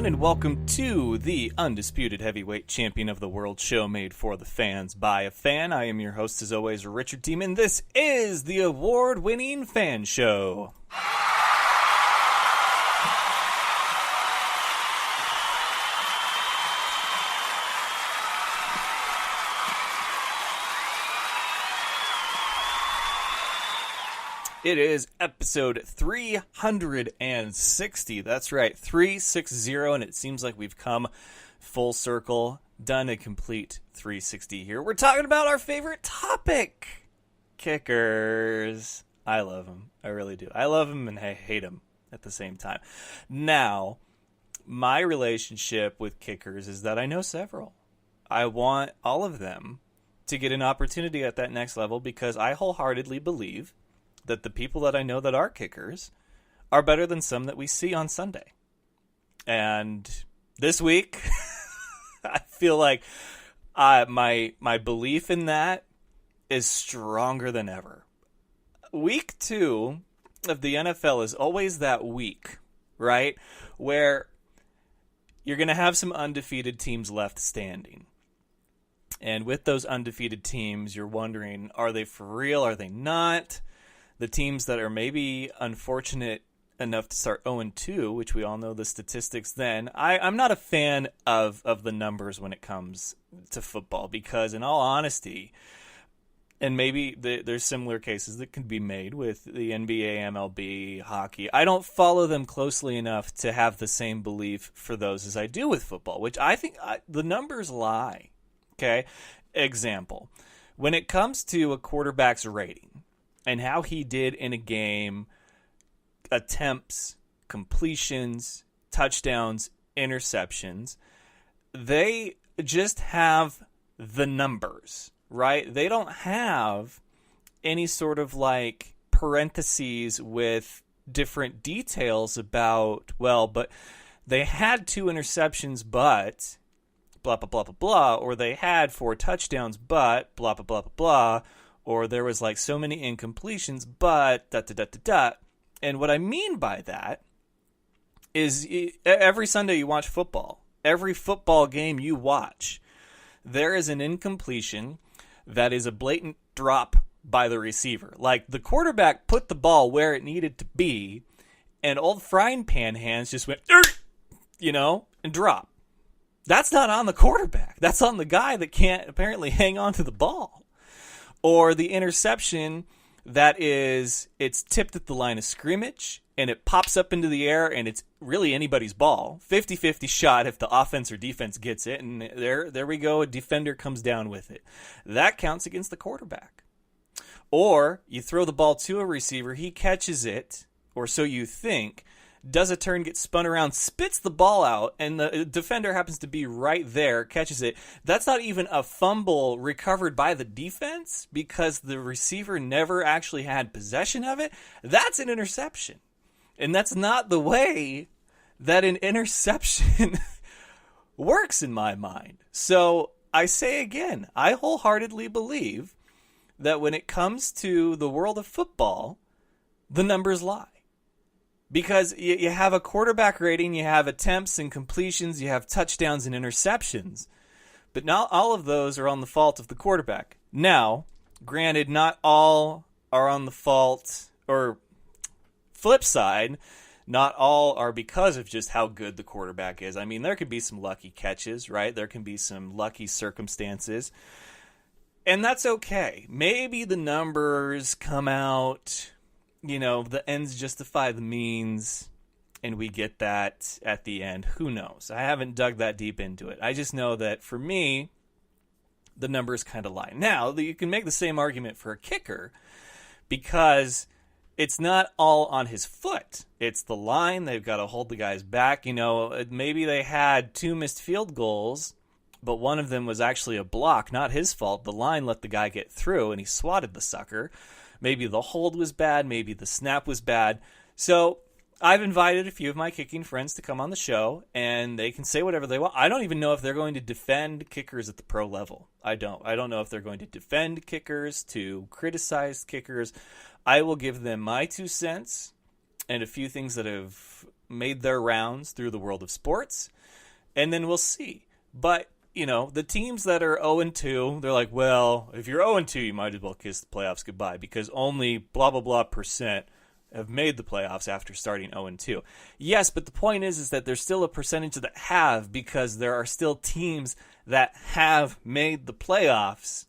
and welcome to the Undisputed Heavyweight Champion of the World show made for the fans by a fan. I am your host, as always, Richard Demon. This is the award-winning Fan Show. It is episode 360. That's right, 360, and it seems like we've come full circle, done a complete 360 here. We're talking about our favorite topic, kickers. I love them. I really do. I love them and I hate them at the same time. Now, my relationship with kickers is that I know several. I want all of them to get an opportunity at that next level because I wholeheartedly believe that the people that I know that are kickers are better than some that we see on Sunday. And this week, I feel like my belief in that is stronger than ever. Week 2 of the NFL is always that week, right? Where you're going to have some undefeated teams left standing. And with those undefeated teams, you're wondering, are they for real? Are they not? The teams that are maybe unfortunate enough to start 0-2, which we all know the statistics then, I'm not a fan of the numbers when it comes to football because, in all honesty, and maybe there's similar cases that could be made with the NBA, MLB, hockey, I don't follow them closely enough to have the same belief for those as I do with football, which I think the numbers lie. Okay? Example. When it comes to a quarterback's rating, and how he did in a game, attempts, completions, touchdowns, interceptions, they just have the numbers, right? They don't have any sort of like parentheses with different details about, well, but they had 2 interceptions, but blah, blah, blah, blah, blah, or they had 4 touchdowns, but blah, blah, blah, blah, blah, or there was like so many incompletions, but da-da-da-da-da. And what I mean by that is every Sunday you watch football. Every football game you watch, there is an incompletion that is a blatant drop by the receiver. Like the quarterback put the ball where it needed to be, and old frying pan hands just went, and dropped. That's not on the quarterback. That's on the guy that can't apparently hang on to the ball. Or the interception it's tipped at the line of scrimmage, and it pops up into the air, and it's really anybody's ball. 50-50 shot if the offense or defense gets it, and there we go, a defender comes down with it. That counts against the quarterback. Or you throw the ball to a receiver, he catches it, or so you think, does a turn, gets spun around, spits the ball out, and the defender happens to be right there, catches it. That's not even a fumble recovered by the defense because the receiver never actually had possession of it. That's an interception. And that's not the way that an interception works in my mind. So I say again, I wholeheartedly believe that when it comes to the world of football, the numbers lie. Because you have a quarterback rating, you have attempts and completions, you have touchdowns and interceptions. But not all of those are on the fault of the quarterback. Now, granted, not all are on the fault, or flip side, not all are because of just how good the quarterback is. I mean, there could be some lucky catches, right? There can be some lucky circumstances. And that's okay. Maybe the numbers come out, the ends justify the means, and we get that at the end. Who knows? I haven't dug that deep into it. I just know that for me, the numbers kind of lie. Now, you can make the same argument for a kicker because it's not all on his foot. It's the line. They've got to hold the guys back. Maybe they had 2 missed field goals, but one of them was actually a block, not his fault. The line let the guy get through, and he swatted the sucker. Maybe the hold was bad. Maybe the snap was bad. So I've invited a few of my kicking friends to come on the show, and they can say whatever they want. I don't even know if they're going to defend kickers at the pro level. I don't know if they're going to defend kickers, to criticize kickers. I will give them my 2 cents and a few things that have made their rounds through the world of sports, and then we'll see. But, the teams that are 0-2, they're like, well, if you're 0-2, you might as well kiss the playoffs goodbye because only blah, blah, blah percent have made the playoffs after starting 0-2. Yes, but the point is that there's still a percentage that have because there are still teams that have made the playoffs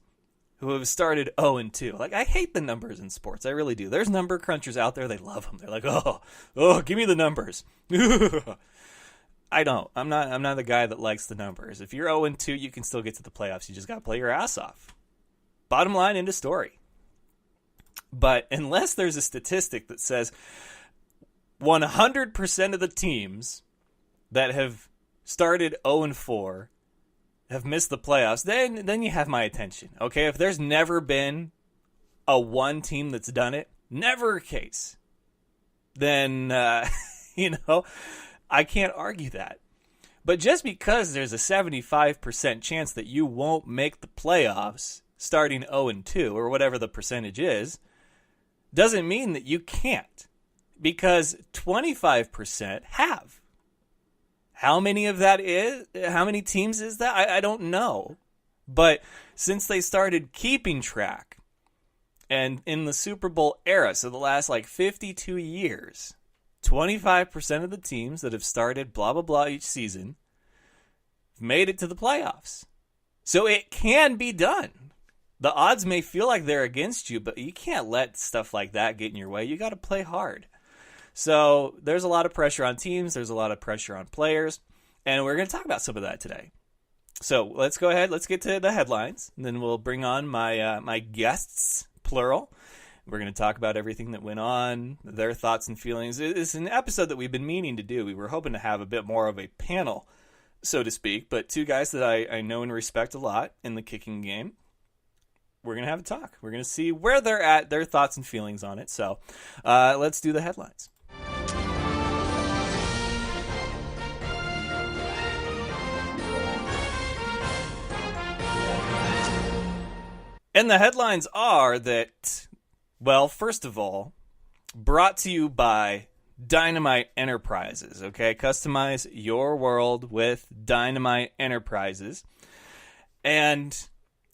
who have started 0-2. Like, I hate the numbers in sports. I really do. There's number crunchers out there. They love them. They're like, oh, give me the numbers. I don't. I'm not the guy that likes the numbers. If you're 0-2, you can still get to the playoffs. You just got to play your ass off. Bottom line, end of story. But unless there's a statistic that says 100% of the teams that have started 0-4 have missed the playoffs, then you have my attention. Okay, if there's never been a one team that's done it, never a case, then I can't argue that. But just because there's a 75% chance that you won't make the playoffs starting 0-2 or whatever the percentage is, doesn't mean that you can't, because 25% have. How many of that is? How many teams is that? I don't know. But since they started keeping track, and in the Super Bowl era, so the last 52 years, 25% of the teams that have started blah, blah, blah each season have made it to the playoffs. So it can be done. The odds may feel like they're against you, but you can't let stuff like that get in your way. You got to play hard. So there's a lot of pressure on teams. There's a lot of pressure on players. And we're going to talk about some of that today. So let's go ahead. Let's get to the headlines. And then we'll bring on my guests, plural. We're going to talk about everything that went on, their thoughts and feelings. It's an episode that we've been meaning to do. We were hoping to have a bit more of a panel, so to speak. But two guys that I know and respect a lot in the kicking game. We're going to have a talk. We're going to see where they're at, their thoughts and feelings on it. So let's do the headlines. And the headlines are that, well, first of all, brought to you by Dynamite Enterprises, okay? Customize your world with Dynamite Enterprises. And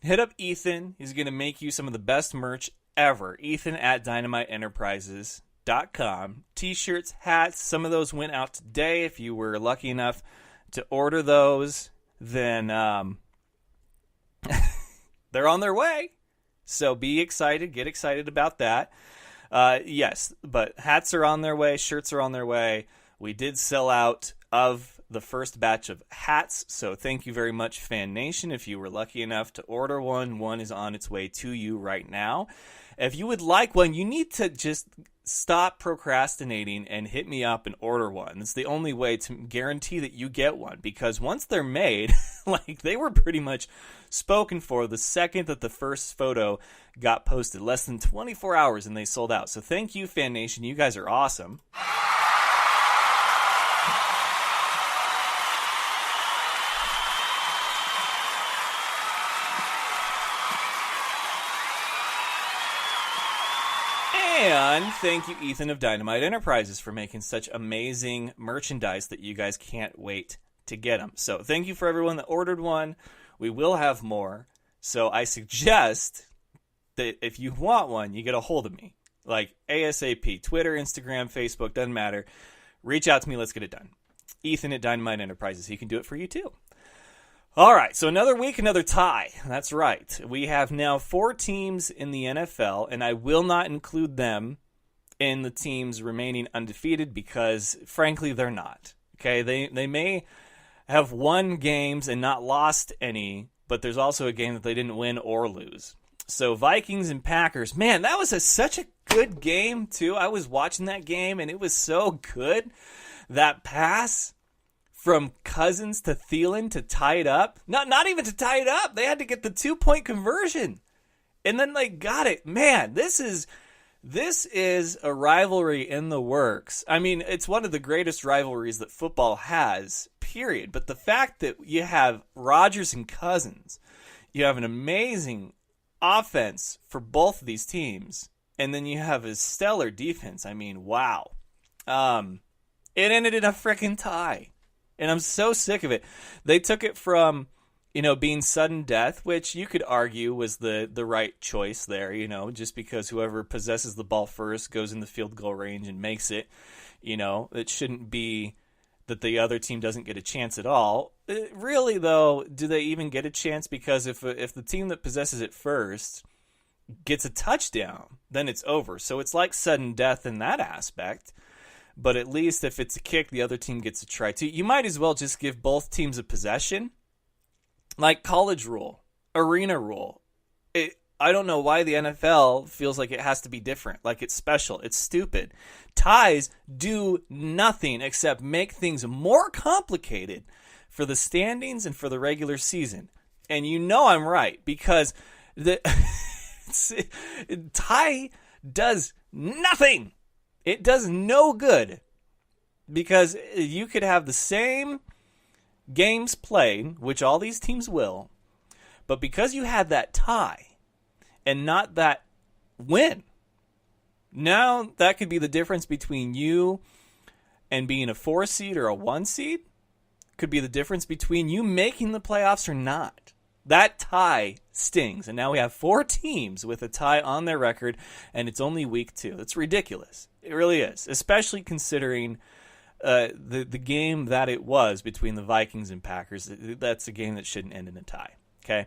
hit up Ethan. He's going to make you some of the best merch ever. Ethan at dynamiteenterprises.com. T-shirts, hats, some of those went out today. If you were lucky enough to order those, then they're on their way. So be excited. Get excited about that. Yes, but hats are on their way. Shirts are on their way. We did sell out of the first batch of hats, so thank you very much, Fan Nation. If you were lucky enough to order one is on its way to you right now. If you would like one, you need to just stop procrastinating and hit me up and order one. It's the only way to guarantee that you get one, because once they're made, they were pretty much spoken for the second that the first photo got posted. Less than 24 hours and they sold out. So thank you, Fan Nation. You guys are awesome. And thank you, Ethan of Dynamite Enterprises, for making such amazing merchandise that you guys can't wait to get them. So thank you for everyone that ordered one. We will have more. So I suggest that if you want one, you get a hold of me. ASAP. Twitter, Instagram, Facebook, doesn't matter. Reach out to me. Let's get it done. Ethan at Dynamite Enterprises. He can do it for you too. All right, so another week, another tie. That's right. We have now 4 teams in the NFL, and I will not include them in the teams remaining undefeated because, frankly, they're not. Okay, they may have won games and not lost any, but there's also a game that they didn't win or lose. So Vikings and Packers, man, that was such a good game, too. I was watching that game, and it was so good. That pass from Cousins to Thielen to tie it up. Not even to tie it up. They had to get the 2-point conversion. And then they got it. Man, this is a rivalry in the works. I mean, it's one of the greatest rivalries that football has, period. But the fact that you have Rodgers and Cousins, you have an amazing offense for both of these teams, and then you have a stellar defense. I mean, wow. It ended in a freaking tie. And I'm so sick of it. They took it from, being sudden death, which you could argue was the right choice there, just because whoever possesses the ball first goes in the field goal range and makes it. It shouldn't be that the other team doesn't get a chance at all. Really, though, do they even get a chance? Because if the team that possesses it first gets a touchdown, then it's over. So it's like sudden death in that aspect. But at least if it's a kick, the other team gets a try too. You might as well just give both teams a possession. Like college rule, arena rule. I don't know why the NFL feels like it has to be different, like it's special. It's stupid. Ties do nothing except make things more complicated for the standings and for the regular season. And I'm right, because the tie does nothing. It does no good, because you could have the same games played, which all these teams will, but because you had that tie and not that win, now that could be the difference between you and being a 4 seed or a 1 seed. Could be the difference between you making the playoffs or not. That tie stings, and now we have 4 teams with a tie on their record, and it's only week 2. That's ridiculous. It really is, especially considering the game that it was between the Vikings and Packers. That's a game that shouldn't end in a tie. Okay,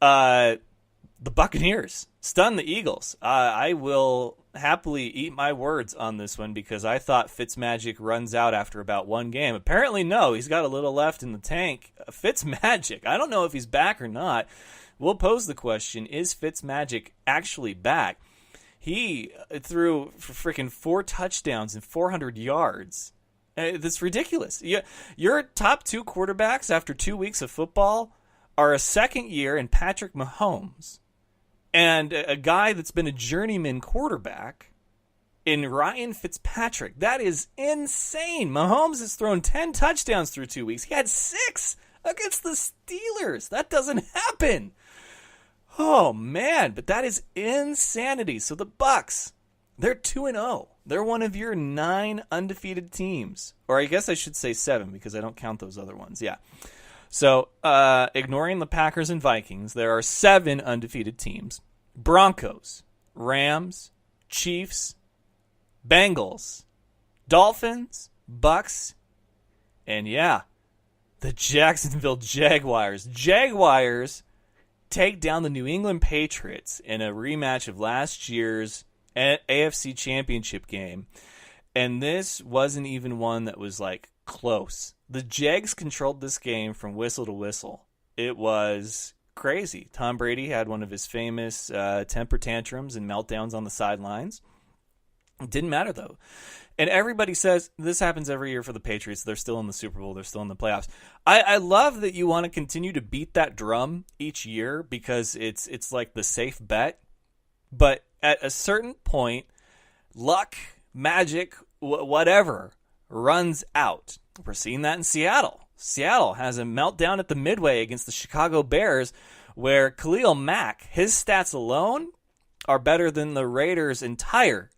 the Buccaneers stunned the Eagles. I will happily eat my words on this one, because I thought Fitzmagic runs out after about 1 game. Apparently, no. He's got a little left in the tank. Fitzmagic. I don't know if he's back or not. We'll pose the question: is Fitzmagic actually back? He threw for freaking 4 touchdowns and 400 yards. That's ridiculous. Your top 2 quarterbacks after 2 weeks of football are a second year in Patrick Mahomes and a guy that's been a journeyman quarterback in Ryan Fitzpatrick. That is insane. Mahomes has thrown 10 touchdowns through 2 weeks. He had 6 against the Steelers. That doesn't happen. Oh, man, but that is insanity. So the Bucs, they're 2-0. They're one of your 9 undefeated teams. Or I guess I should say 7, because I don't count those other ones. Yeah. So, ignoring the Packers and Vikings, there are 7 undefeated teams. Broncos, Rams, Chiefs, Bengals, Dolphins, Bucks, and the Jacksonville Jaguars. Jaguars take down the New England Patriots in a rematch of last year's AFC Championship game. And this wasn't even one that was close. The Jags controlled this game from whistle to whistle. It was crazy. Tom Brady had one of his famous temper tantrums and meltdowns on the sidelines. It didn't matter, though. And everybody says this happens every year for the Patriots. They're still in the Super Bowl. They're still in the playoffs. I love that you want to continue to beat that drum each year, because it's like the safe bet. But at a certain point, luck, magic, whatever, runs out. We're seeing that in Seattle. Seattle has a meltdown at the Midway against the Chicago Bears, where Khalil Mack, his stats alone are better than the Raiders' entire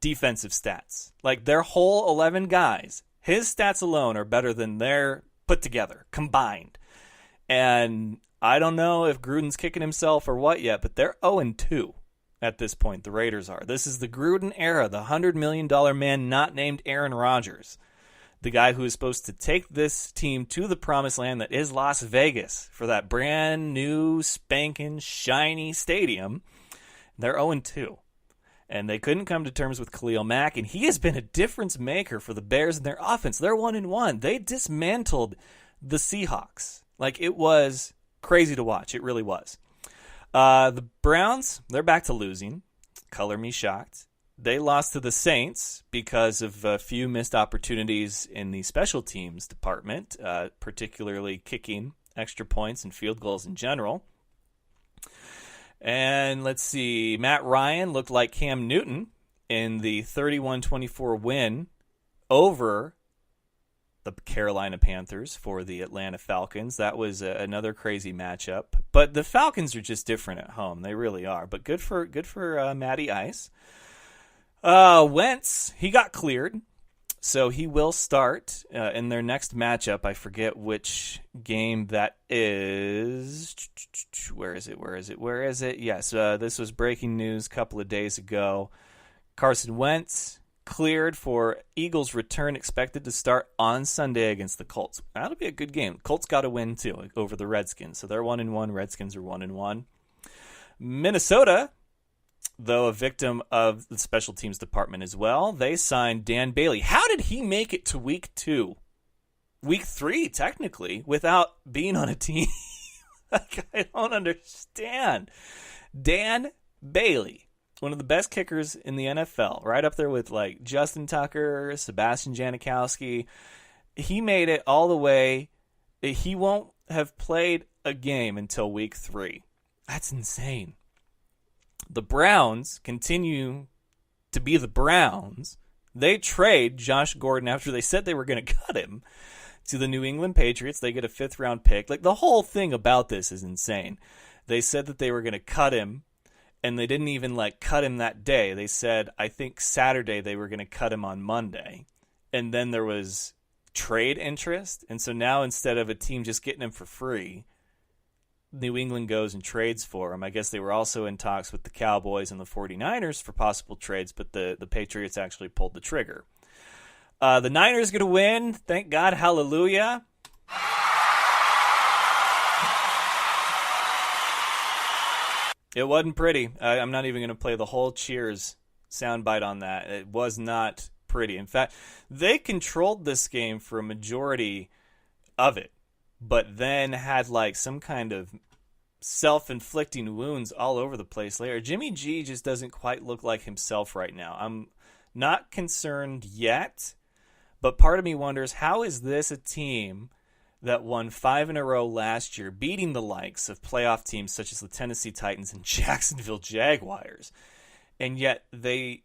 defensive stats. Like their whole 11 guys, his stats alone are better than their put together, combined. And I don't know if Gruden's kicking himself or what yet, but they're 0-2 at this point, the Raiders are. This is the Gruden era, the $100 million man not named Aaron Rodgers. The guy who is supposed to take this team to the promised land that is Las Vegas for that brand new, spanking, shiny stadium. They're 0-2. And they couldn't come to terms with Khalil Mack, and he has been a difference maker for the Bears and their offense. They're 1-1. They dismantled the Seahawks. Like, it was crazy to watch. It really was. The Browns, they're back to losing. Color me shocked. They lost to the Saints because of a few missed opportunities in the special teams department, particularly kicking extra points and field goals in general. And let's see, Matt Ryan looked like Cam Newton in the 31-24 win over the Carolina Panthers for the Atlanta Falcons. That was another crazy matchup. But the Falcons are just different at home. They really are. But good for Matty Ice. Wentz, he got cleared. So he will start in their next matchup. I forget which game that is. Where is it? Yes, this was breaking news a couple of days ago. Carson Wentz cleared for Eagles return, expected to start on Sunday against the Colts. That'll be a good game. Colts got to win too over the Redskins. So they're 1-1. Redskins are 1-1. Minnesota, though a victim of the special teams department as well, they signed Dan Bailey. How did he make it to week 2? Week 3, technically, without being on a team? Like, I don't understand. Dan Bailey, one of the best kickers in the NFL, right up there with like Justin Tucker, Sebastian Janikowski. He made it all the way. He won't have played a game until week 3. That's insane. The Browns continue to be the Browns. They trade Josh Gordon after they said they were going to cut him to the New England Patriots. They get a 5th-round pick. Like, the whole thing about this is insane. They said that they were going to cut him, and they didn't even, like, cut him that day. They said, I think Saturday they were going to cut him on Monday. And then there was trade interest. And so now instead of a team just getting him for free, New England goes and trades for him. I guess they were also in talks with the Cowboys and the 49ers for possible trades, but the Patriots actually pulled the trigger. The Niners going to win. Thank God. Hallelujah. It wasn't pretty. I'm not even going to play the whole Cheers soundbite on that. It was not pretty. In fact, they controlled this game for a majority of it, but then had like some kind of self-inflicting wounds all over the place later. Jimmy G just doesn't quite look like himself right now. I'm not concerned yet, but part of me wonders, how is this a team that won 5 in a row last year, beating the likes of playoff teams such as the Tennessee Titans and Jacksonville Jaguars, and yet they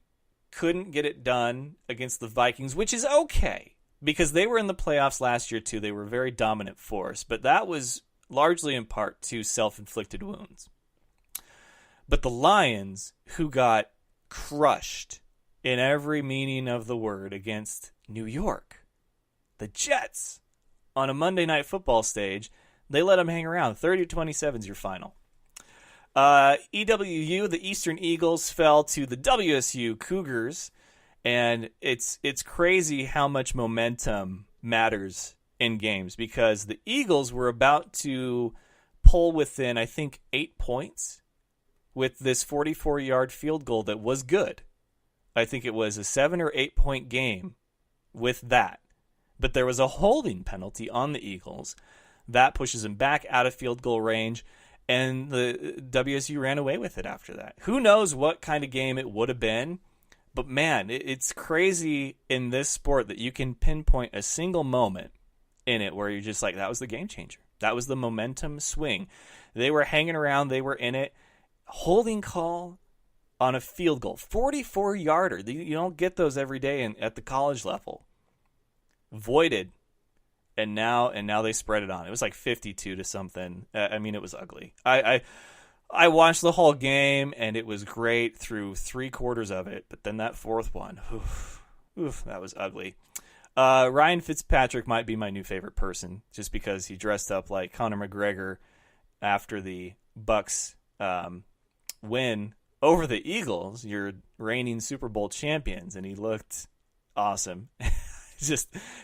couldn't get it done against the Vikings, which is okay, because they were in the playoffs last year too. They were a very dominant force, but that was largely in part to self-inflicted wounds. But the Lions, who got crushed in every meaning of the word against New York, the Jets, on a Monday Night Football stage, they let them hang around. 30-27 is your final. EWU, the Eastern Eagles, fell to the WSU Cougars, and it's crazy how much momentum matters in games, because the Eagles were about to pull within, I think, 8 points with this 44-yard field goal that was good. I think it was a 7 or 8 point game with that. But there was a holding penalty on the Eagles. That pushes them back out of field goal range, and the WSU ran away with it after that. Who knows what kind of game it would have been, but man, it's crazy in this sport that you can pinpoint a single moment in it where you're just like, that was the game changer. That was the momentum swing. They were hanging around. They were in it. Holding call on a field goal. 44-yarder. You don't get those every day at the college level. Voided. And now they spread it on. It was like 52 to something. I mean, it was ugly. I watched the whole game, and it was great through 3/4 of it. But then that fourth one, that was ugly. Ryan Fitzpatrick might be my new favorite person, just because he dressed up like Conor McGregor after the Bucks win over the Eagles, your reigning Super Bowl champions, and he looked awesome.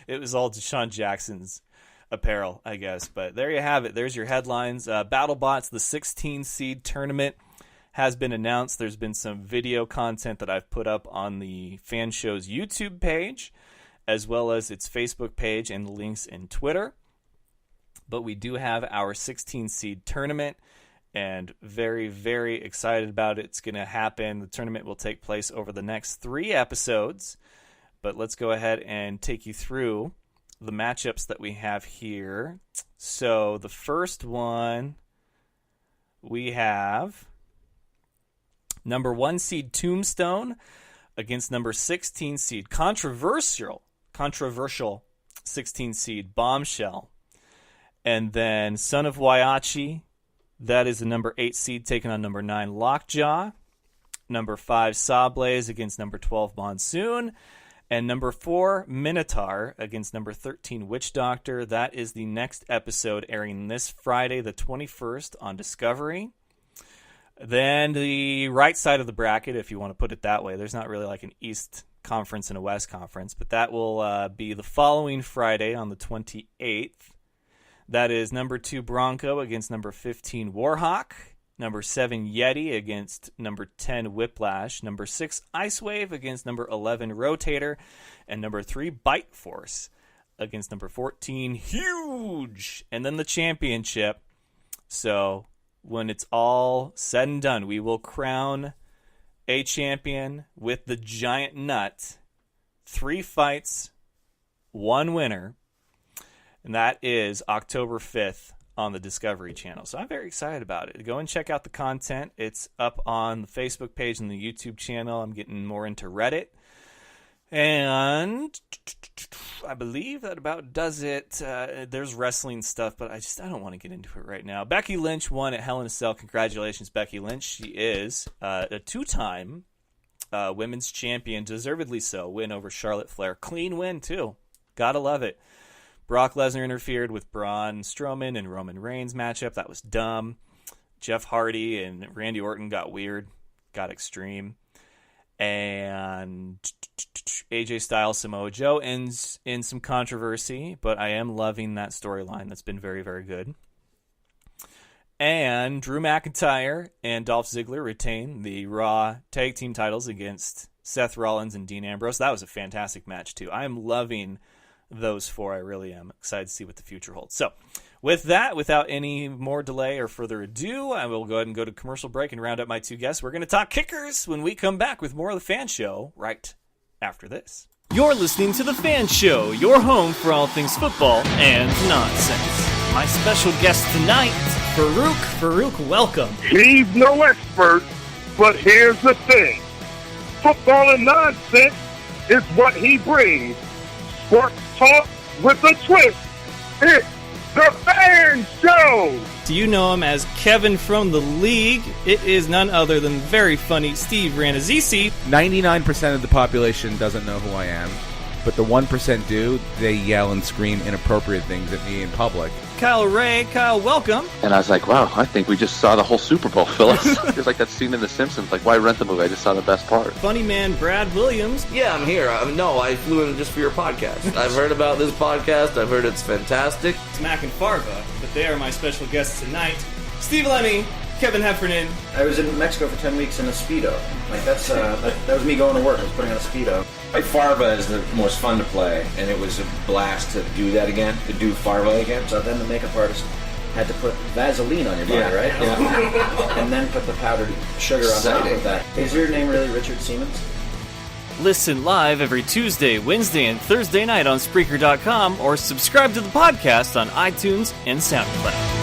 It was all Deshaun Jackson's apparel, I guess. But there you have it. There's your headlines. BattleBots, the 16 seed tournament, has been announced. There's been some video content that I've put up on the Fan Show's YouTube page, as well as its Facebook page and the links in Twitter. But we do have our 16 seed tournament, and very, very excited about it. It's going to happen. The tournament will take place over the next 3 episodes. But let's go ahead and take you through the matchups that we have here. So the first one, we have number 1 seed Tombstone against number 16 seed controversial 16 seed Bombshell. And then Son of Waiachi, that is the number 8 seed taking on number 9 Lockjaw. Number 5 Sawblaze against number 12 Monsoon. And number 4, Minotaur against number 13, Witch Doctor. That is the next episode airing this Friday, the 21st on Discovery. Then the right side of the bracket, if you want to put it that way, there's not really like an East Conference and a West Conference, but that will be the following Friday on the 28th. That is number 2, Bronco against number 15, Warhawk. Number 7, Yeti against number 10, Whiplash. Number 6, Ice Wave against number 11, Rotator. And number 3, Bite Force against number 14, Huge. And then the championship. So when it's all said and done, we will crown a champion with the giant nut. 3 fights, 1 winner. And that is October 5th. On the Discovery Channel. So I'm very excited about it. Go and check out the content. It's up on the Facebook page and the YouTube channel. I'm getting more into Reddit. And I believe that about does it. There's wrestling stuff, but I don't want to get into it right now. Becky Lynch won at Hell in a Cell. Congratulations, Becky Lynch. She is a 2-time women's champion, deservedly so. Win over Charlotte Flair. Clean win, too. Gotta love it. Brock Lesnar interfered with Braun Strowman and Roman Reigns matchup. That was dumb. Jeff Hardy and Randy Orton got weird, got extreme. And AJ Styles, Samoa Joe ends in some controversy, but I am loving that storyline. That's been very, very good. And Drew McIntyre and Dolph Ziggler retain the Raw tag team titles against Seth Rollins and Dean Ambrose. That was a fantastic match, too. I am loving those 4. I really am excited to see what the future holds. So with that, without any more delay or further ado, I will go ahead and go to commercial break and round up my 2 guests. We're going to talk kickers when we come back with more of the Fan Show right after this. You're listening to the Fan Show, your home for all things football and nonsense. My special guest tonight, Farouk. Farouk, welcome. He's no expert, but here's the thing. Football and nonsense is what he brings. Sports talk with a twist. It's the Fan Show. Do you know him as Kevin from the League? It is none other than very funny Steve Ranazisi. 99% of the population doesn't know who I am, but the 1% do. They yell and scream inappropriate things at me in public. Kyle Ray. Kyle, welcome. And I was like, wow, I think we just saw the whole Super Bowl, Phyllis. It's like that scene in The Simpsons, like, why rent the movie? I just saw the best part. Funny man Brad Williams. Yeah, I'm here. No, I flew in just for your podcast. I've heard about this podcast. I've heard it's fantastic. It's Mac and Farva, but they are my special guests tonight. Steve Lemmy, Kevin Heffernan. I was in Mexico for 10 weeks in a Speedo. Like, that was me going to work. I was putting on a Speedo. Farva is the most fun to play, and it was a blast to do that again, to do Farva again. So then the makeup artist had to put Vaseline on your body, right? Yeah. And then put the powdered sugar on top of that. Is your name really Richard Siemens? Listen live every Tuesday, Wednesday, and Thursday night on Spreaker.com or subscribe to the podcast on iTunes and SoundCloud.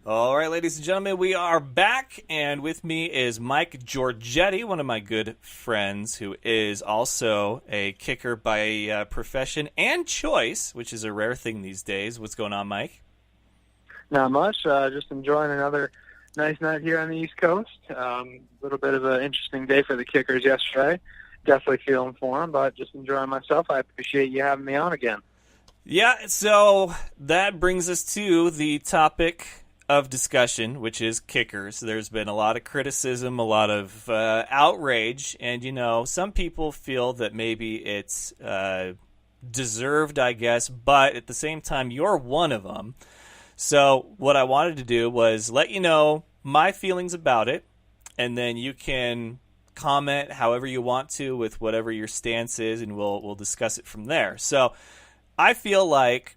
All right, ladies and gentlemen, we are back, and with me is Mike Giorgetti, one of my good friends, who is also a kicker by profession and choice, which is a rare thing these days. What's going on, Mike? Not much. Just enjoying another nice night here on the East Coast. A little bit of an interesting day for the kickers yesterday. Definitely feeling for them, but just enjoying myself. I appreciate you having me on again. Yeah, so that brings us to the topic of discussion, which is kickers. There's been a lot of criticism, a lot of outrage, and, some people feel that maybe it's deserved, I guess, but at the same time, you're one of them. So what I wanted to do was let you know my feelings about it, and then you can comment however you want to with whatever your stance is, and we'll discuss it from there. So I feel like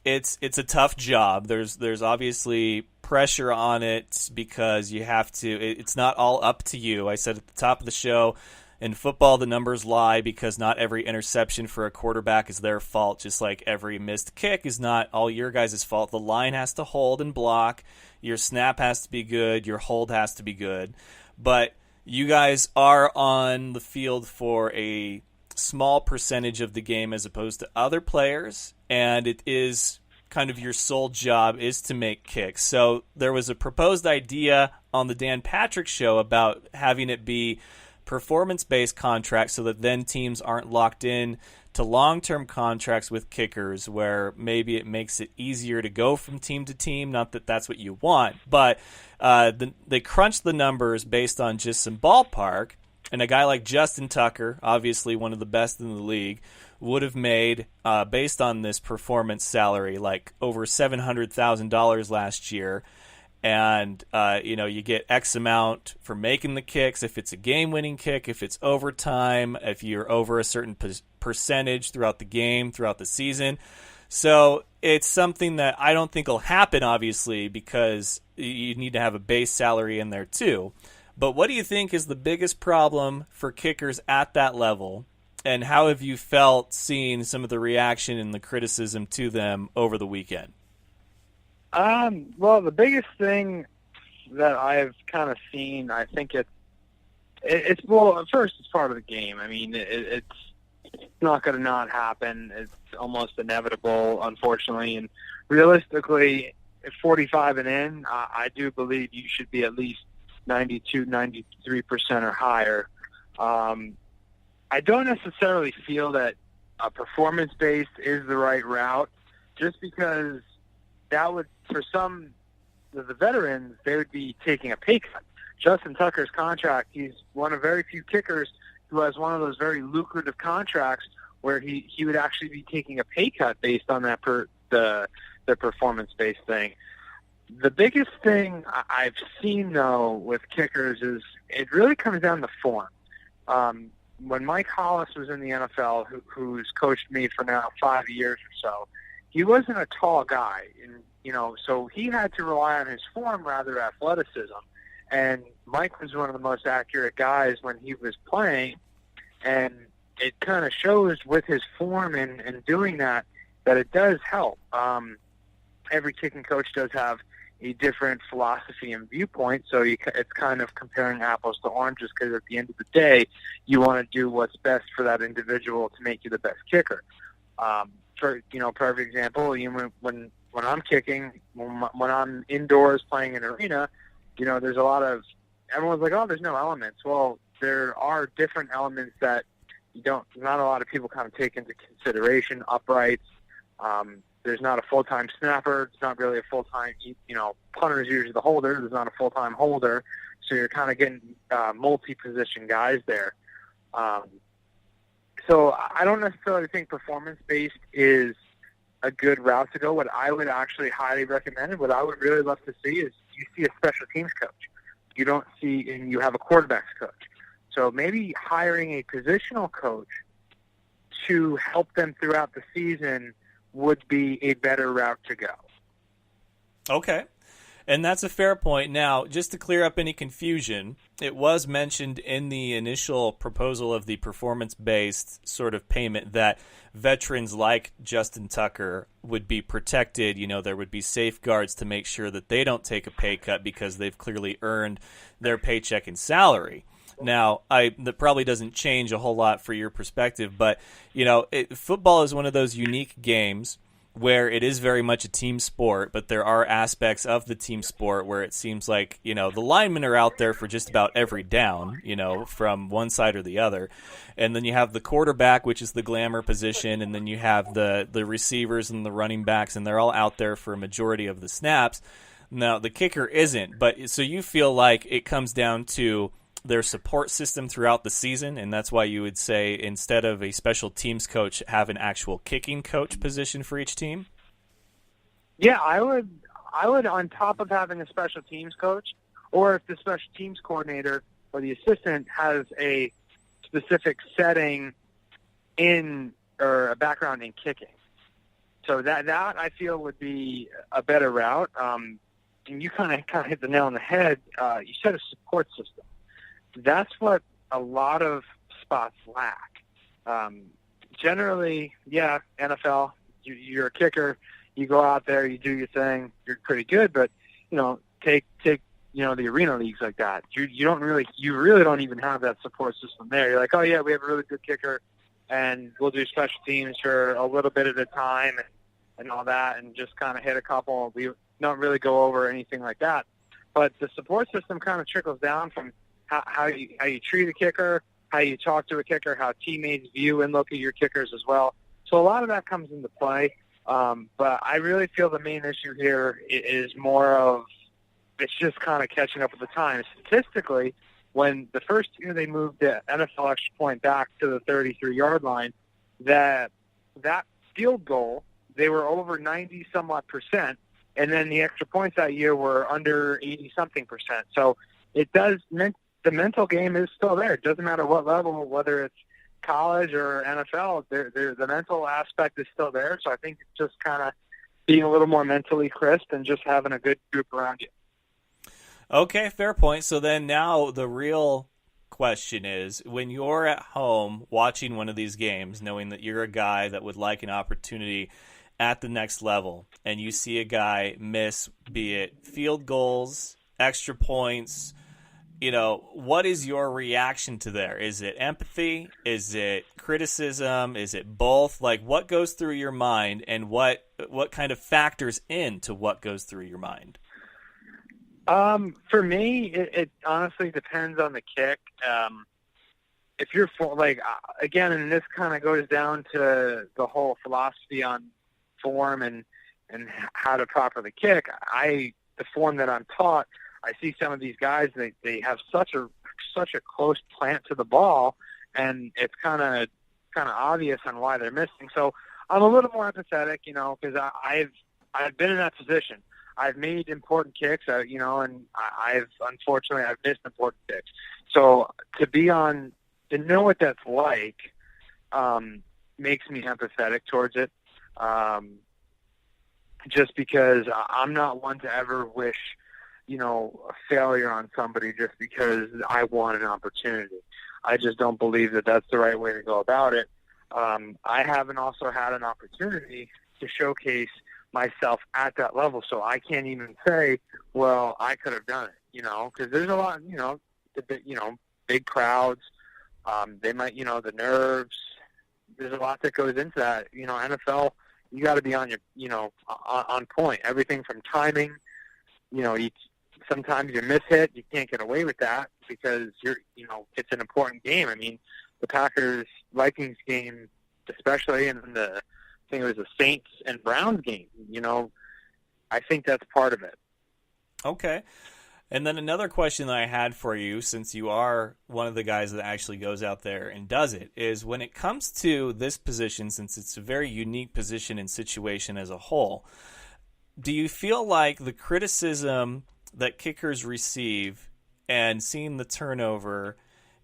it's a tough job. There's obviously pressure on it because you have to. It's not all up to you. I said at the top of the show, in football the numbers lie because not every interception for a quarterback is their fault. Just like every missed kick is not all your guys' fault. The line has to hold and block. Your snap has to be good. Your hold has to be good. But you guys are on the field for a small percentage of the game as opposed to other players, and it is kind of your sole job is to make kicks. So there was a proposed idea on the Dan Patrick show about having it be performance-based contracts so that then teams aren't locked in to long-term contracts with kickers where maybe it makes it easier to go from team to team. Not that that's what you want, but they crunched the numbers based on just some ballpark. And a guy like Justin Tucker, obviously one of the best in the league, would have made, based on this performance salary, like over $700,000 last year. And, you get X amount for making the kicks, if it's a game-winning kick, if it's overtime, if you're over a certain percentage throughout the game, throughout the season. So it's something that I don't think will happen, obviously, because you need to have a base salary in there too. But what do you think is the biggest problem for kickers at that level, and how have you felt seeing some of the reaction and the criticism to them over the weekend? Well, the biggest thing that I've kind of seen, I think it's well, first it's part of the game. I mean, it's not going to not happen. It's almost inevitable, unfortunately. And realistically, at 45 and in, I do believe you should be at least 92, 93% or higher. I don't necessarily feel that performance-based is the right route, just because that would, for some of the veterans, they would be taking a pay cut. Justin Tucker's contract, he's one of very few kickers who has one of those very lucrative contracts where he would actually be taking a pay cut based on that the performance-based thing. The biggest thing I've seen, though, with kickers is it really comes down to form. When Mike Hollis was in the NFL, who's coached me for now 5 years or so, he wasn't a tall guy, and so he had to rely on his form rather than athleticism. And Mike was one of the most accurate guys when he was playing, and it kind of shows with his form and doing that it does help. Every kicking coach does have a different philosophy and viewpoint, so it's kind of comparing apples to oranges, because at the end of the day, you want to do what's best for that individual to make you the best kicker. For every example, when I'm kicking, when I'm indoors playing in an arena, there's a lot of, everyone's like, oh, there's no elements. Well, there are different elements that not a lot of people kind of take into consideration. Uprights, there's not a full-time snapper. It's not really a full-time, punter is usually the holder. There's not a full-time holder. So you're kind of getting multi-position guys there. So I don't necessarily think performance-based is a good route to go. What I would actually highly recommend, and what I would really love to see, is you see a special teams coach. You don't see, and you have a quarterbacks coach. So maybe hiring a positional coach to help them throughout the season would be a better route to go. Okay. And that's a fair point. Now, just to clear up any confusion, it was mentioned in the initial proposal of the performance-based sort of payment that veterans like Justin Tucker would be protected. You know, there would be safeguards to make sure that they don't take a pay cut because they've clearly earned their paycheck and salary. Now, that probably doesn't change a whole lot for your perspective, but, you know, football is one of those unique games where it is very much a team sport, but there are aspects of the team sport where it seems like, you know, the linemen are out there for just about every down, you know, from one side or the other. And then you have the quarterback, which is the glamour position, and then you have the receivers and the running backs, and they're all out there for a majority of the snaps. Now, the kicker isn't, but so you feel like it comes down to their support system throughout the season, and that's why you would say instead of a special teams coach, have an actual kicking coach position for each team? Yeah, I would on top of having a special teams coach, or if the special teams coordinator or the assistant has a specific setting in or a background in kicking. So that I feel would be a better route. And you kind of hit the nail on the head. You said a support system. That's what a lot of spots lack. Generally, yeah, NFL, you're a kicker. You go out there, you do your thing. You're pretty good, but you know, take you know the arena leagues like that. You really don't even have that support system there. You're like, oh yeah, we have a really good kicker, and we'll do special teams for a little bit at a time and all that, and just kind of hit a couple. We don't really go over anything like that. But the support system kind of trickles down from how you treat a kicker, how you talk to a kicker, how teammates view and look at your kickers as well. So a lot of that comes into play. But I really feel the main issue here is more of it's just kind of catching up with the time. Statistically, when the first year they moved the NFL extra point back to the 33-yard line, that field goal, they were over 90-some-odd%, and then the extra points that year were under 80-something%. So it does the mental game is still there. It doesn't matter what level, whether it's college or NFL, the mental aspect is still there. So I think it's just kind of being a little more mentally crisp and just having a good group around you. Okay, fair point. So then now the real question is, when you're at home watching one of these games, knowing that you're a guy that would like an opportunity at the next level, and you see a guy miss, be it field goals, extra points, you know, what is your reaction to there? Is it empathy? Is it criticism? Is it both? Like, what goes through your mind, and what kind of factors into what goes through your mind? For me, it honestly depends on the kick. If you're again, and this kind of goes down to the whole philosophy on form and how to properly kick. The form that I'm taught, I see some of these guys, they have such a close plant to the ball, and it's kind of obvious on why they're missing. So I'm a little more empathetic, you know, because I've been in that position. I've made important kicks, you know, and unfortunately I've missed important kicks. So to know what that's like makes me empathetic towards it. Just because I'm not one to ever wish, you know, a failure on somebody just because I want an opportunity. I just don't believe that that's the right way to go about it. I haven't also had an opportunity to showcase myself at that level, so I can't even say, well, I could have done it, you know, because there's a lot, you know, big crowds. They might, you know, the nerves. There's a lot that goes into that. You know, NFL, you got to be on your, you know, on point. Everything from timing, you know, sometimes you miss hit, you can't get away with that because you know, it's an important game. I mean, the Packers-Vikings game, especially, and I think it was the Saints and Browns game. You know, I think that's part of it. Okay. And then another question that I had for you, since you are one of the guys that actually goes out there and does it, is when it comes to this position, since it's a very unique position and situation as a whole, do you feel like the criticism that kickers receive and seeing the turnover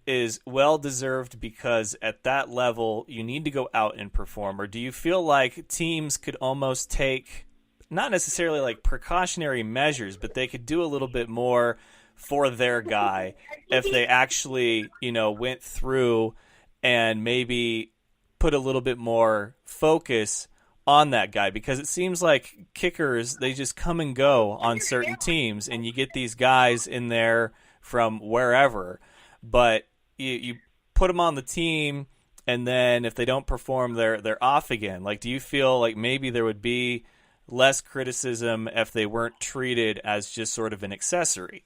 is well-deserved because at that level you need to go out and perform? Or do you feel like teams could almost take not necessarily like precautionary measures, but they could do a little bit more for their guy if they actually, went through and maybe put a little bit more focus on that guy, because it seems like kickers, they just come and go on certain teams, and you get these guys in there from wherever, but you put them on the team, and then if they don't perform, they're off again. Like, do you feel like maybe there would be less criticism if they weren't treated as just sort of an accessory?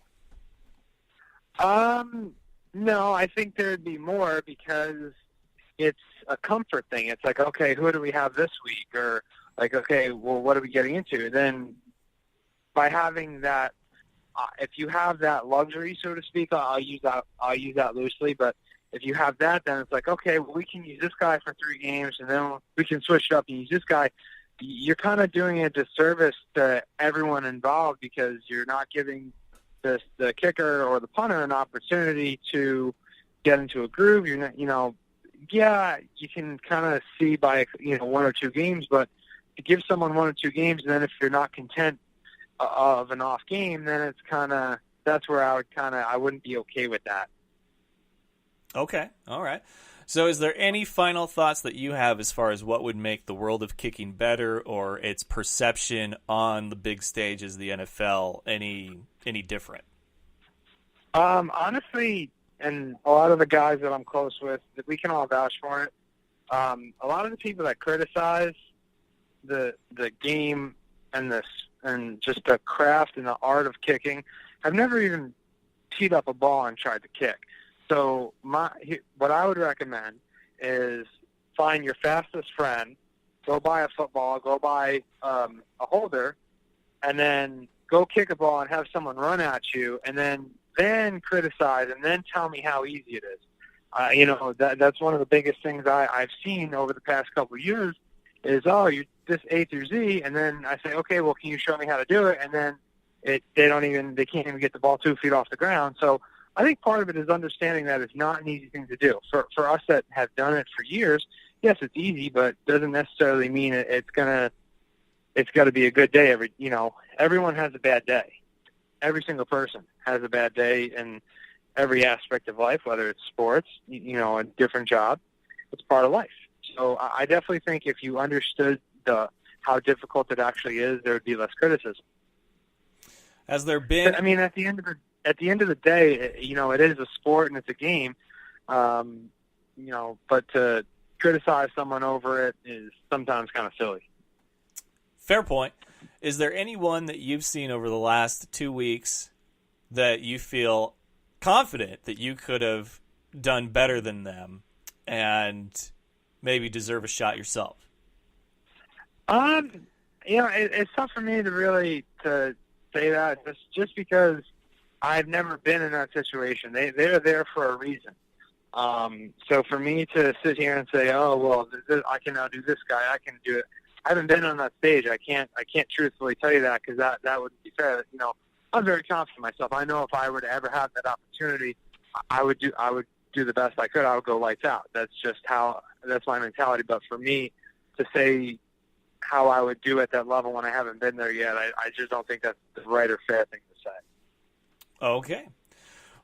No, I think there'd be more, because it's a comfort thing. It's like, okay, who do we have this week? Or like, okay, well, what are we getting into? Then by having that, if you have that luxury, so to speak, I'll use that loosely, but if you have that, then it's like, okay, well, we can use this guy for 3 games, and then we can switch it up and use this guy. You're kind of doing a disservice to everyone involved, because you're not giving the kicker or the punter an opportunity to get into a groove. You're not, yeah, you can kind of see by 1 or 2 games, but to give someone 1 or 2 games, and then if you're not content of an off game, then it's that's where I wouldn't be okay with that. Okay, all right. So is there any final thoughts that you have as far as what would make the world of kicking better, or its perception on the big stage as the NFL any different? Honestly, and a lot of the guys that I'm close with, we can all vouch for it. A lot of the people that criticize the game and just the craft and the art of kicking have never even teed up a ball and tried to kick. So what I would recommend is find your fastest friend, go buy a football, go buy a holder, and then go kick a ball and have someone run at you, and then criticize, and then tell me how easy it is. That's one of the biggest things I've seen over the past couple of years is, you're this A through Z, and then I say, okay, well, can you show me how to do it? And then they can't even get the ball 2 feet off the ground. So I think part of it is understanding that it's not an easy thing to do. For us that have done it for years, yes, it's easy, but doesn't necessarily mean it's got to be a good day. Everyone has a bad day. Every single person has a bad day in every aspect of life, whether it's sports, a different job. It's part of life. So I definitely think if you understood how difficult it actually is, there would be less criticism. Has there been? I mean, at the end of the day, it is a sport and it's a game. But to criticize someone over it is sometimes kind of silly. Fair point. Is there anyone that you've seen over the last 2 weeks that you feel confident that you could have done better than them and maybe deserve a shot yourself? It's tough for me to really to say that just because I've never been in that situation. They're there for a reason. So for me to sit here and say, oh, well, I can now do this guy, I can do it. I haven't been on that stage. I can't truthfully tell you that, because that wouldn't be fair. I'm very confident in myself. I know if I were to ever have that opportunity, I would do the best I could. I would go lights out. That's my mentality. But for me to say how I would do at that level when I haven't been there yet, I just don't think that's the right or fair thing to say. Okay.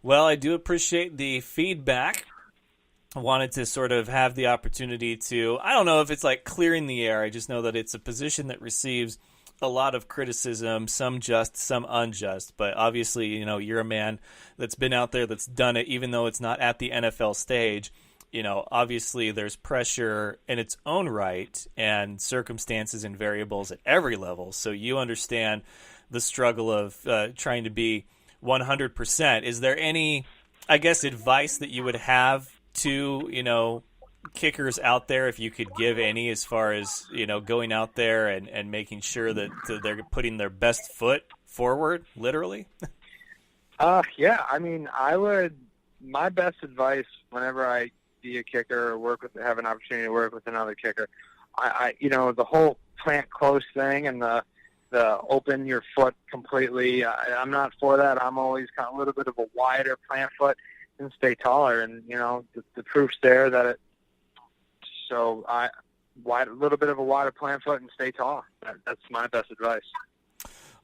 Well, I do appreciate the feedback. I wanted to sort of have the opportunity to, I don't know if it's like clearing the air. I just know that it's a position that receives a lot of criticism, some just, some unjust. But obviously, you're a man that's been out there, that's done it, even though it's not at the NFL stage. Obviously there's pressure in its own right and circumstances and variables at every level. So you understand the struggle of trying to be 100%. Is there any, advice that you would have to, kickers out there, if you could give any, as far as, going out there and making sure that they're putting their best foot forward, literally? Yeah, my best advice whenever I be a kicker or have an opportunity to work with another kicker, the whole plant close thing and the open your foot completely, I'm not for that. I'm always kind of a little bit of a wider plant foot and stay taller, and the proof's there that it. So little bit of a wider plant foot and stay tall. That's my best advice.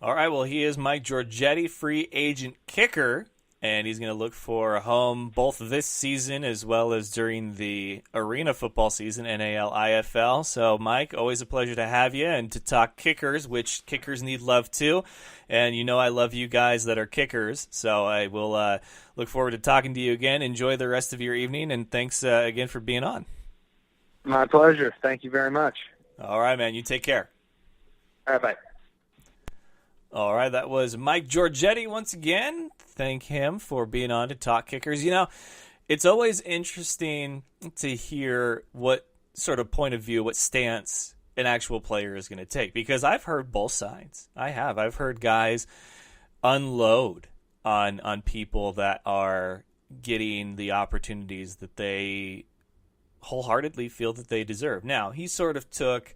All right, well, he is Mike Giorgetti, free agent kicker, and he's going to look for a home both this season as well as during the arena football season, NAL, IFL. So, Mike, always a pleasure to have you and to talk kickers, which kickers need love too. And you know I love you guys that are kickers, so I will look forward to talking to you again. Enjoy the rest of your evening, and thanks again for being on. My pleasure. Thank you very much. All right, man. You take care. All right, bye. All right, that was Mike Giorgetti once again. Thank him for being on to talk kickers. You know, it's always interesting to hear what sort of point of view, what stance an actual player is going to take, because I've heard both sides. I've heard guys unload on people that are getting the opportunities that they wholeheartedly feel that they deserve. Now, he sort of took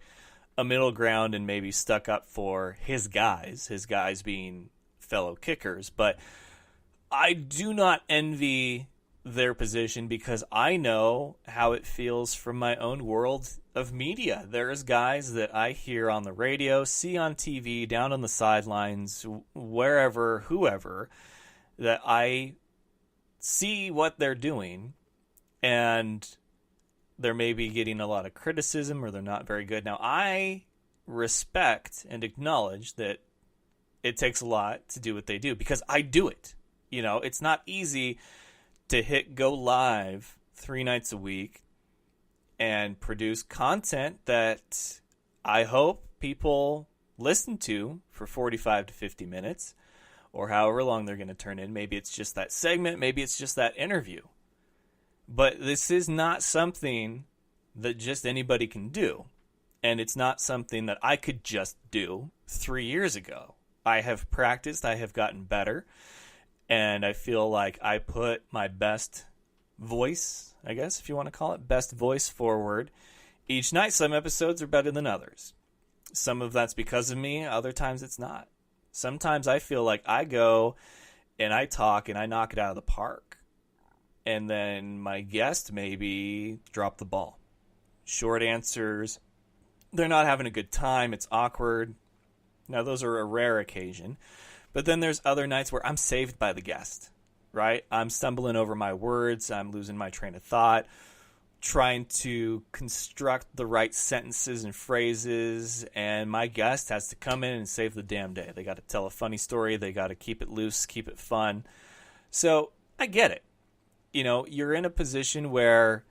a middle ground and maybe stuck up for his guys being fellow kickers, but I do not envy their position because I know how it feels from my own world of media. There's guys that I hear on the radio, see on TV, down on the sidelines, wherever, whoever, that I see what they're doing, and they're maybe getting a lot of criticism or they're not very good. Now, I respect and acknowledge that it takes a lot to do what they do because I do it. You know, it's not easy to hit go live 3 nights a week and produce content that I hope people listen to for 45 to 50 minutes or however long they're going to turn in. Maybe it's just that segment. Maybe it's just that interview. But this is not something that just anybody can do. And it's not something that I could just do 3 years ago. I have practiced. I have gotten better. And I feel like I put my best voice, I guess, if you want to call it, best voice forward each night. Some episodes are better than others. Some of that's because of me. Other times it's not. Sometimes I feel like I go and I talk and I knock it out of the park. And then my guest maybe drop the ball. Short answers. They're not having a good time. It's awkward. Now, those are a rare occasion. But then there's other nights where I'm saved by the guest, right? I'm stumbling over my words. I'm losing my train of thought, trying to construct the right sentences and phrases. And my guest has to come in and save the damn day. They got to tell a funny story. They got to keep it loose, keep it fun. So I get it. You know, you're in a position where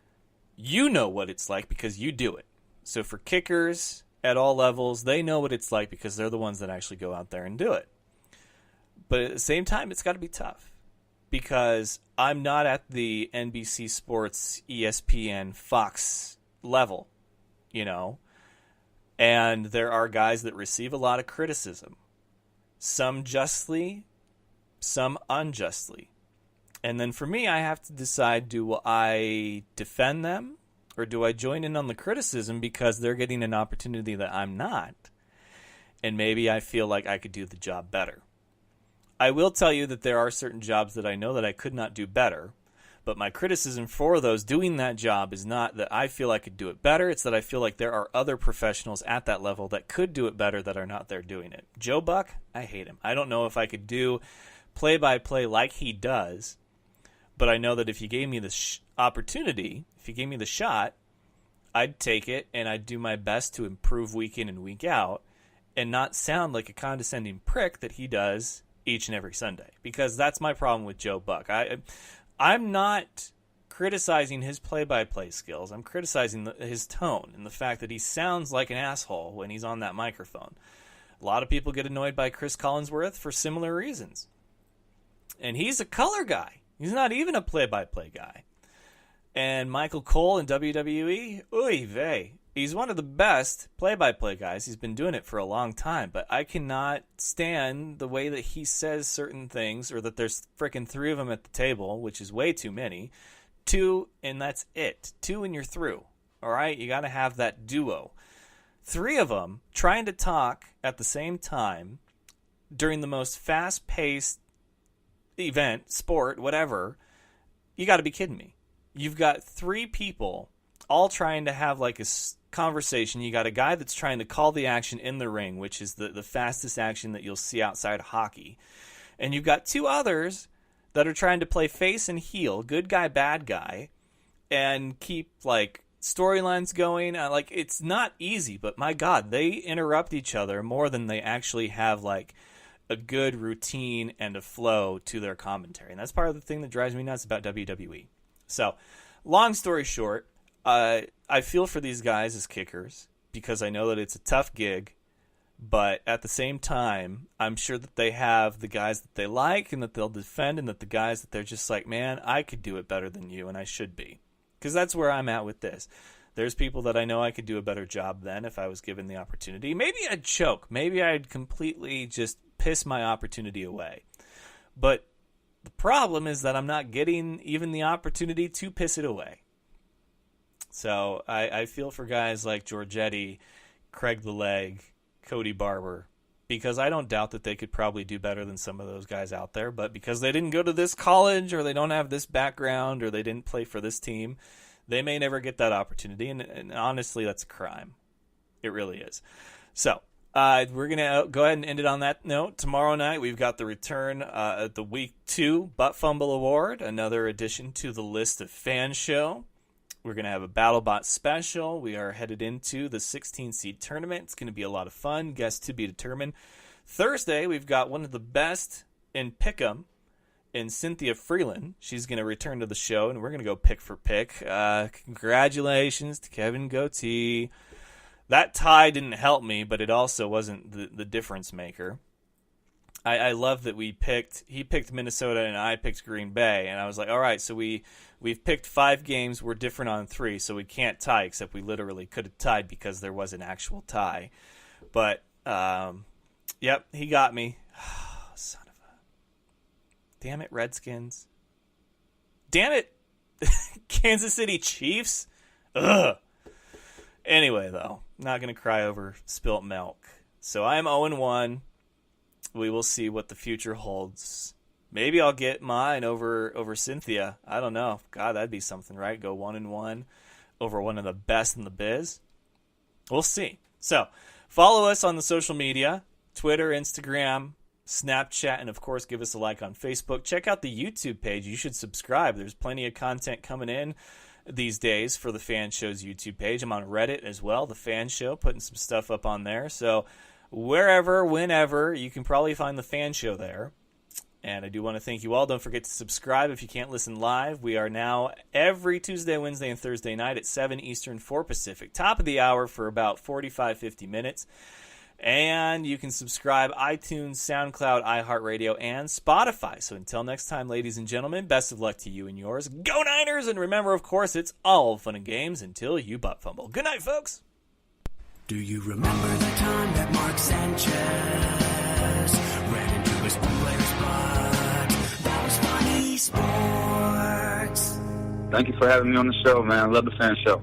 you know what it's like because you do it. So for kickers at all levels, they know what it's like because they're the ones that actually go out there and do it. But at the same time, it's got to be tough because I'm not at the NBC Sports, ESPN, Fox level, you know, and there are guys that receive a lot of criticism, some justly, some unjustly. And then for me, I have to decide, do I defend them or do I join in on the criticism because they're getting an opportunity that I'm not? And maybe I feel like I could do the job better. I will tell you that there are certain jobs that I know that I could not do better, but my criticism for those doing that job is not that I feel I could do it better. It's that I feel like there are other professionals at that level that could do it better that are not there doing it. Joe Buck, I hate him. I don't know if I could do play-by-play like he does, but I know that if you gave me the opportunity, if you gave me the shot, I'd take it and I'd do my best to improve week in and week out and not sound like a condescending prick that he does each and every Sunday, because that's my problem with Joe Buck. I'm not criticizing his play-by-play skills. I'm criticizing his tone and the fact that he sounds like an asshole when he's on that microphone. A lot of people get annoyed by Chris Collinsworth for similar reasons. And he's a color guy. He's not even a play-by-play guy. And Michael Cole in WWE, oy vey. He's one of the best play-by-play guys. He's been doing it for a long time, but I cannot stand the way that he says certain things, or that there's frickin' 3 of them at the table, which is way too many. 2, and that's it. 2 and you're through. All right? You got to have that duo. 3 of them trying to talk at the same time during the most fast-paced event, sport, whatever. You got to be kidding me. You've got 3 people all trying to have like a conversation. You got a guy that's trying to call the action in the ring, which is the fastest action that you'll see outside of hockey. And you've got two others that are trying to play face and heel, good guy, bad guy, and keep like storylines going. Like, it's not easy, but my God, they interrupt each other more than they actually have like a good routine and a flow to their commentary. And that's part of the thing that drives me nuts about WWE. So, long story short, I feel for these guys as kickers because I know that it's a tough gig. But at the same time, I'm sure that they have the guys that they like and that they'll defend, and that the guys that they're just like, man, I could do it better than you, and I should be. Because that's where I'm at with this. There's people that I know I could do a better job than if I was given the opportunity. Maybe I'd choke. Maybe I'd completely just piss my opportunity away. But the problem is that I'm not getting even the opportunity to piss it away. So I feel for guys like Giorgetti, Craig the Leg, Cody Barber, because I don't doubt that they could probably do better than some of those guys out there, but because they didn't go to this college, or they don't have this background, or they didn't play for this team, they may never get that opportunity, and honestly, that's a crime. It really is. So, we're going to go ahead and end it on that note. Tomorrow night, we've got the return at the Week 2 Butt Fumble Award, another addition to the list of fan show. We're going to have a BattleBot special. We are headed into the 16-seed tournament. It's going to be a lot of fun. Guests to be determined. Thursday, we've got one of the best in Pick'em in Cynthia Freeland. She's going to return to the show, and we're going to go pick for pick. Congratulations to Kevin Goatee. That tie didn't help me, but it also wasn't the difference maker. I love that he picked Minnesota and I picked Green Bay, and I was like, all right, so we've picked 5 games, we're different on 3, so we can't tie, except we literally could have tied because there was an actual tie. But, yep, he got me. Son of a... Damn it, Redskins. Damn it, Kansas City Chiefs. Ugh. Anyway, though, not going to cry over spilt milk. So I'm 0-1. We will see what the future holds. Maybe I'll get mine over Cynthia. I don't know. God, that'd be something, right? Go 1-1 over one of the best in the biz. We'll see. So, follow us on the social media, Twitter, Instagram, Snapchat, and of course, give us a like on Facebook. Check out the YouTube page. You should subscribe. There's plenty of content coming in these days for the Fan Show's YouTube page. I'm on Reddit as well, the Fan Show, putting some stuff up on there. So, wherever, whenever, you can probably find the Fan Show there. And I do want to thank you all. Don't forget to subscribe if you can't listen live. We are now every Tuesday, Wednesday, and Thursday night at 7 Eastern, 4 Pacific. Top of the hour for about 45, 50 minutes. And you can subscribe iTunes, SoundCloud, iHeartRadio, and Spotify. So until next time, ladies and gentlemen, best of luck to you and yours. Go Niners! And remember, of course, it's all fun and games until you butt fumble. Good night, folks! Do you remember the time that Mark Sanchez ran into his own player's butt? That was funny sports. Thank you for having me on the show, man. I love the Fan Show.